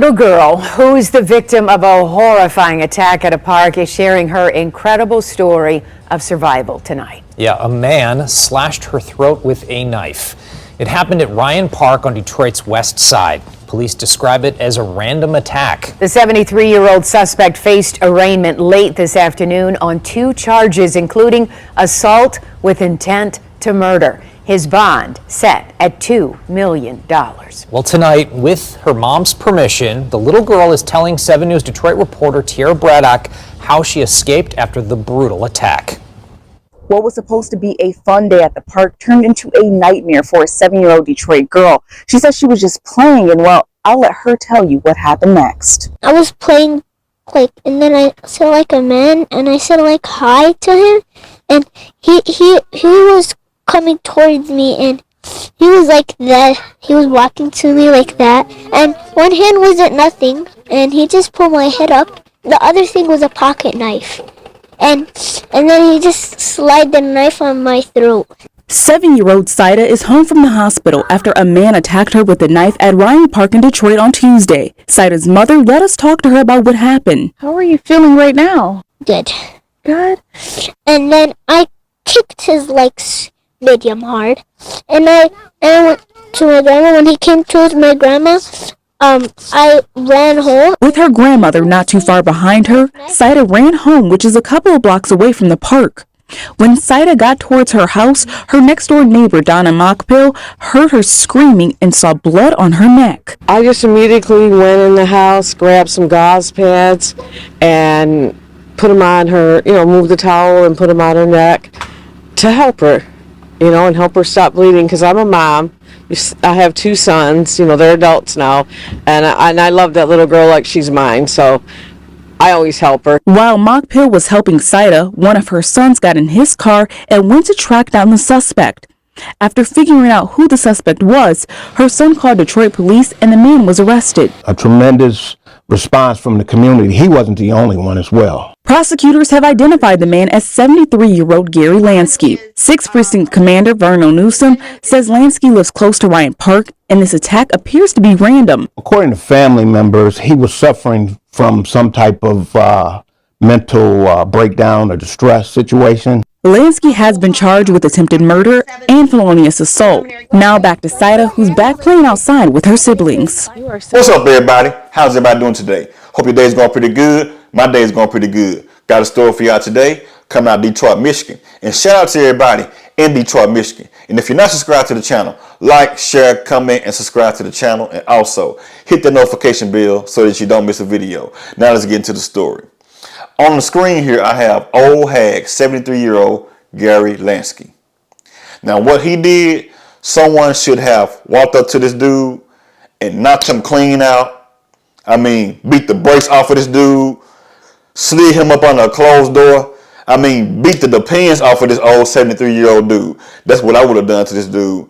Little girl who's the victim of a horrifying attack at a park is sharing her incredible story of survival tonight. Yeah, a man slashed her throat with a knife. It happened at Ryan Park on Detroit's west side. Police describe it as a random attack. The 73-year-old suspect faced arraignment late this afternoon on 2 charges, including assault with intent to murder. His bond set at $2 million. Well, tonight, with her mom's permission, the little girl is telling 7 News Detroit reporter Tiara Braddock how she escaped after the brutal attack. What was supposed to be a fun day at the park turned into a nightmare for a 7-year-old Detroit girl. She said she was just playing, and well, I'll let her tell you what happened next. I was playing, and then I saw a man, and I said hi to him, and he was coming towards me, and he was like that. He was walking to me like that, and one hand wasn't nothing, and he just pulled my head up. The other thing was a pocket knife, and then he just slid the knife on my throat. 7-year-old Saida is home from the hospital after a man attacked her with a knife at Ryan Park in Detroit on Tuesday. Saida's mother let us talk to her about what happened. How are you feeling right now? Good. Good. And then I kicked his legs medium hard, and I went to my grandma. When he came towards my grandma, I ran home. With her grandmother not too far behind her, Saida ran home, which is a couple of blocks away from the park. When Saida got towards her house, her next-door neighbor, Donna Mockpill, heard her screaming and saw blood on her neck. I just immediately went in the house, grabbed some gauze pads, and put them on her, moved the towel and put them on her neck to help her, and help her stop bleeding, because I'm a mom. I have 2 sons, they're adults now, and I love that little girl like she's mine, so I always help her. While Mockpill was helping Saida, one of her sons got in his car and went to track down the suspect. After figuring out who the suspect was, her son called Detroit police and the man was arrested. A tremendous response from the community. He wasn't the only one as well. Prosecutors have identified the man as 73-year-old Gary Lansky. 6th Precinct Commander Verno Newsom says Lansky lives close to Ryan Park, and this attack appears to be random. According to family members, he was suffering from some type of mental breakdown or distress situation. Lansky has been charged with attempted murder and felonious assault. Now back to Saida, who's back playing outside with her siblings. What's up, everybody? How's everybody doing today? Hope your day's going pretty good. My day's going pretty good. Got a story for y'all today coming out of Detroit, Michigan. And shout out to everybody in Detroit, Michigan. And if you're not subscribed to the channel, like, share, comment, and subscribe to the channel. And also hit the notification bell so that you don't miss a video. Now let's get into the story. On the screen here, I have old hag, 73-year-old Gary Lansky. Now, what he did, someone should have walked up to this dude and knocked him clean out. I mean, beat the brakes off of this dude, slid him up under a closed door. I mean, beat the depends off of this old 73-year-old dude. That's what I would have done to this dude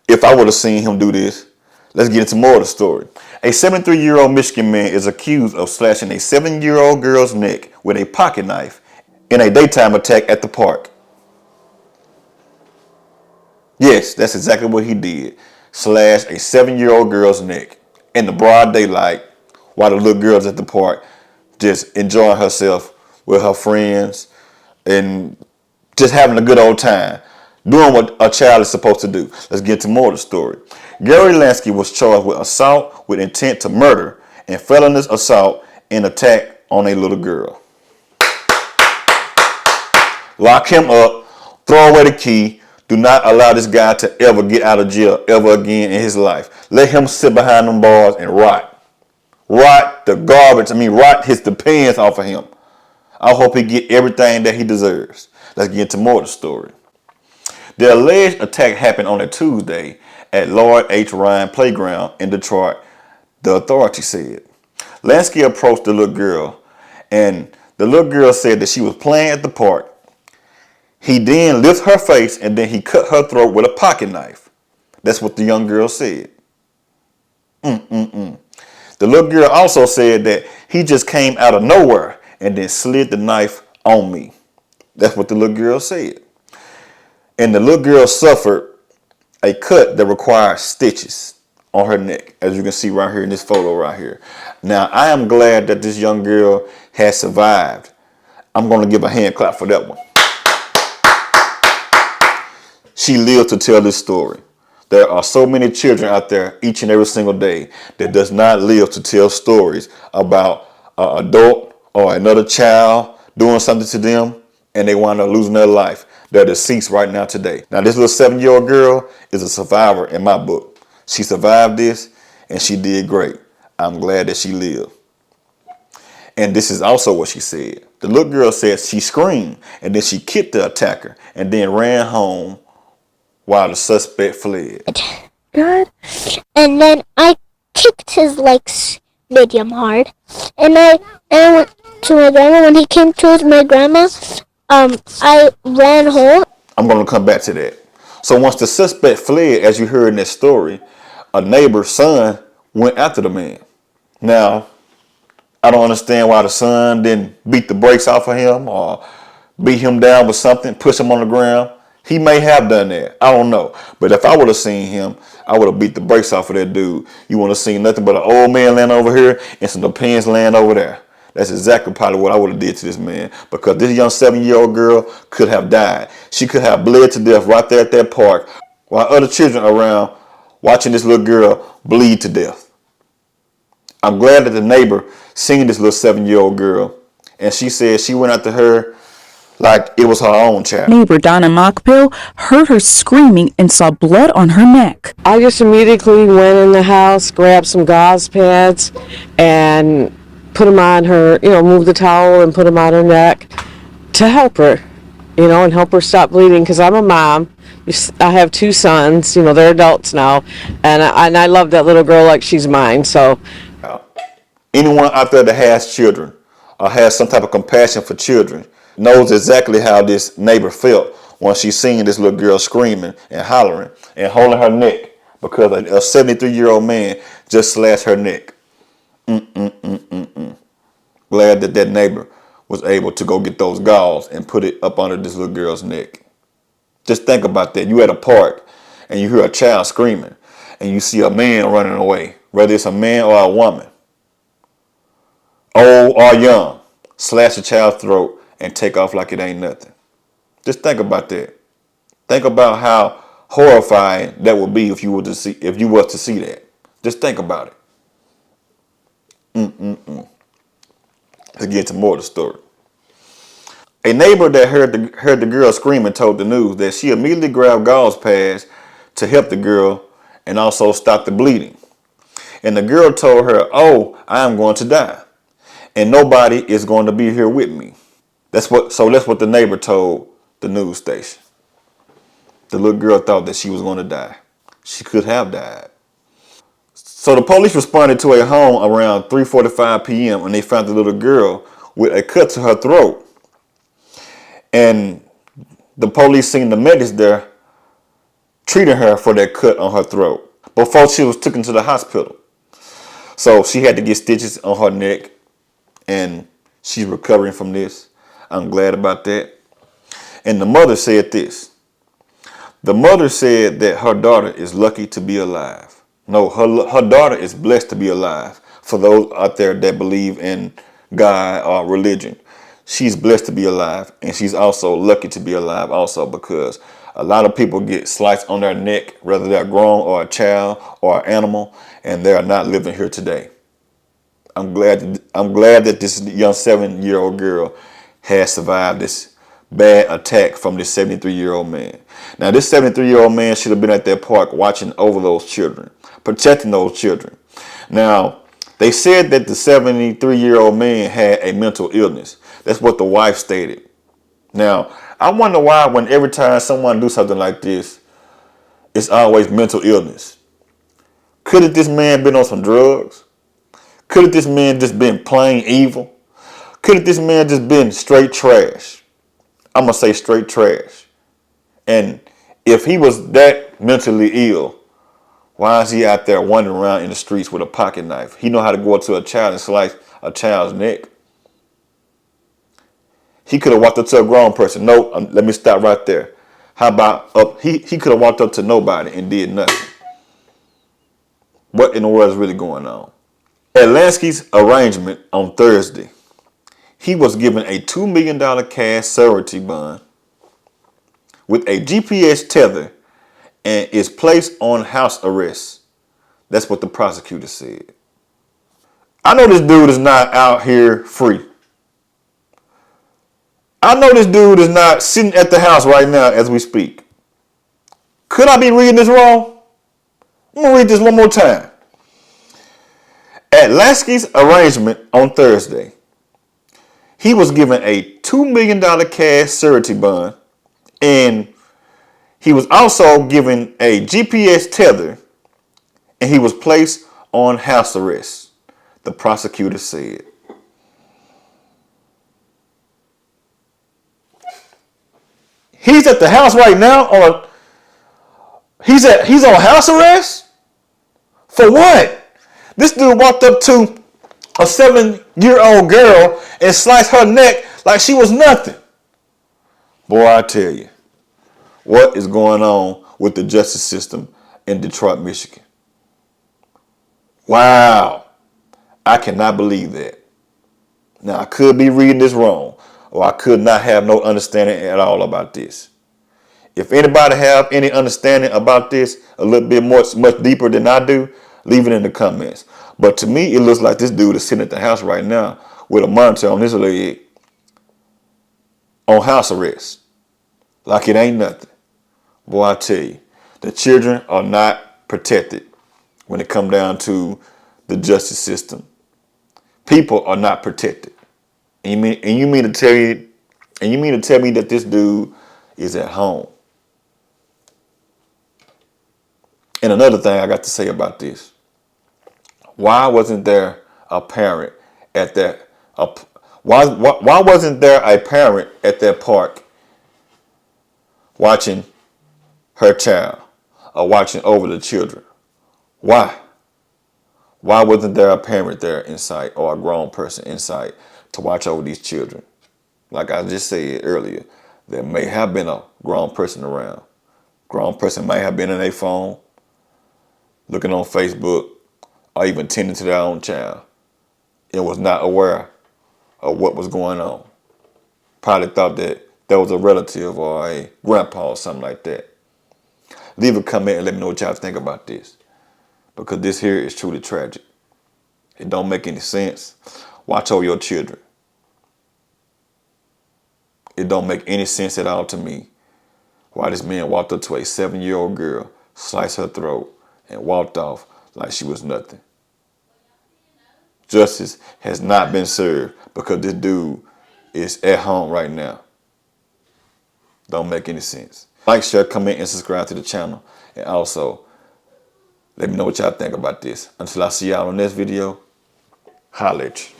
if I would have seen him do this. Let's get into more of the story. A 73-year-old Michigan man is accused of slashing a 7-year-old girl's neck with a pocket knife in a daytime attack at the park. Yes, that's exactly what he did. Slashed a 7-year-old girl's neck in the broad daylight while the little girl's at the park just enjoying herself with her friends and just having a good old time, doing what a child is supposed to do. Let's get to more of the story. Gary Lansky was charged with assault with intent to murder and felonious assault and attack on a little girl. Lock him up, throw away the key. Do not allow this guy to ever get out of jail ever again in his life. Let him sit behind them bars and rot. Rot the garbage, rot his depends off of him. I hope he get everything that he deserves. Let's get into more of the story. The alleged attack happened on a Tuesday at Lloyd H. Ryan Playground in Detroit, the authorities said. Lansky approached the little girl, and the little girl said that she was playing at the park. He then lifted her face, and then he cut her throat with a pocket knife. That's what the young girl said. The little girl also said that he just came out of nowhere and then slid the knife on me. That's what the little girl said. And the little girl suffered a cut that required stitches on her neck, as you can see right here in this photo right here. Now, I am glad that this young girl has survived. I'm going to give a hand clap for that one. She lived to tell this story. There are so many children out there each and every single day that does not live to tell stories about an adult or another child doing something to them and they wind up losing their life. They're deceased right now today. Now, this little 7-year-old girl is a survivor in my book. She survived this and she did great. I'm glad that she lived. And this is also what she said. The little girl said she screamed and then she kicked the attacker and then ran home while the suspect fled. God. And then I kicked his legs medium hard. And I went to my grandma. When he came towards my grandma, I ran home. I'm going to come back to that. So once the suspect fled, as you heard in that story, a neighbor's son went after the man. Now, I don't understand why the son didn't beat the brakes off of him or beat him down with something, push him on the ground. He may have done that. I don't know. But if I would have seen him, I would have beat the brakes off of that dude. You want to see nothing but an old man laying over here and some depends laying over there. That's exactly probably what I would have did to this man, because this young 7-year-old girl could have died. She could have bled to death right there at that park while other children around watching this little girl bleed to death. I'm glad that the neighbor seen this little 7-year-old girl, and she said she went after her like it was her own child. Neighbor Donna Mockpill heard her screaming and saw blood on her neck. I just immediately went in the house, grabbed some gauze pads, and put them on her, moved the towel and put them on her neck to help her, and help her stop bleeding, because I'm a mom. I have 2 sons, they're adults now, and I love that little girl like she's mine. So anyone out there that has children or has some type of compassion for children knows exactly how this neighbor felt when she seen this little girl screaming and hollering and holding her neck because a 73-year-old man just slashed her neck. Glad that that neighbor was able to go get those gauze and put it up under this little girl's neck. Just think about that. You at a park and you hear a child screaming and you see a man running away, whether it's a man or a woman, old or young, slash a child's throat and take off like it ain't nothing. Just think about that. Think about how horrifying that would be if you were to see that. Just think about it. Let's get to more of the story. A neighbor that heard the girl screaming told the news that she immediately grabbed gauze pads to help the girl and also stop the bleeding. And the girl told her, "Oh, I am going to die, and nobody is going to be here with me." That's what the neighbor told the news station. The little girl thought that she was going to die. She could have died. So the police responded to a home around 3:45 p.m. and they found the little girl with a cut to her throat. And the police seen the medics there treating her for that cut on her throat before she was taken to the hospital. So she had to get stitches on her neck and she's recovering from this. I'm glad about that. And the mother said this. The mother said that her daughter is lucky to be alive. No, her daughter is blessed to be alive. For those out there that believe in God or religion, she's blessed to be alive, and she's also lucky to be alive also, because a lot of people get sliced on their neck, whether they're grown or a child or an animal, and they are not living here today. I'm glad that this young 7-year-old girl has survived this bad attack from this 73-year-old man. Now, this 73-year-old man should have been at that park watching over those children, protecting those children. Now, they said that the 73-year-old man had a mental illness. That's what the wife stated. Now, I wonder why when every time someone do something like this, it's always mental illness. Could have this man been on some drugs? Could have this man just been plain evil? Could have this man just been straight trash? I'm going to say straight trash. And if he was that mentally ill, why is he out there wandering around in the streets with a pocket knife? He know how to go up to a child and slice a child's neck. He could have walked up to a grown person. No, let me stop right there. How about he could have walked up to nobody and did nothing. what in the world is really going on. At Lansky's arraignment on Thursday, he was given a $2 million cash surety bond with a GPS tether and is placed on house arrest. That's what the prosecutor said. I know this dude is not out here free. I know this dude is not sitting at the house right now as we speak. Could I be reading this wrong? I'm going to read this one more time. At Lansky's arraignment on Thursday, he was given a $2 million cash surety bond, and he was also given a GPS tether, and he was placed on house arrest, the prosecutor said. He's at the house right now he's on house arrest? For what? This dude walked up to a 7-year-old girl and sliced her neck like she was nothing. Boy, I tell you, what is going on with the justice system in Detroit, Michigan? Wow. I cannot believe that. Now, I could be reading this wrong, or I could not have no understanding at all about this. If anybody have any understanding about this a little bit much deeper than I do, leave it in the comments. But to me, it looks like this dude is sitting at the house right now with a monitor on his leg on house arrest. Like it ain't nothing. Boy, I tell you, the children are not protected when it comes down to the justice system. People are not protected. And you mean to tell me that this dude is at home? And another thing I got to say about this. Why wasn't there a parent at that? Why wasn't there a parent at that park watching her child or watching over the children? Why? Why wasn't there a parent there in sight or a grown person in sight to watch over these children? Like I just said earlier, there may have been a grown person around. Grown person may have been in their phone, looking on Facebook, or even tending to their own child, and was not aware of what was going on. Probably thought that there was a relative or a grandpa or something like that. Leave a comment and let me know what y'all think about this, because this here is truly tragic. It don't make any sense. Watch over your children. It don't make any sense at all to me why this man walked up to a 7-year-old girl, sliced her throat, and walked off like she was nothing. Justice has not been served because this dude is at home right now. Don't make any sense. Like, share, comment, and subscribe to the channel. And also, let me know what y'all think about this. Until I see y'all on this video, holla at you.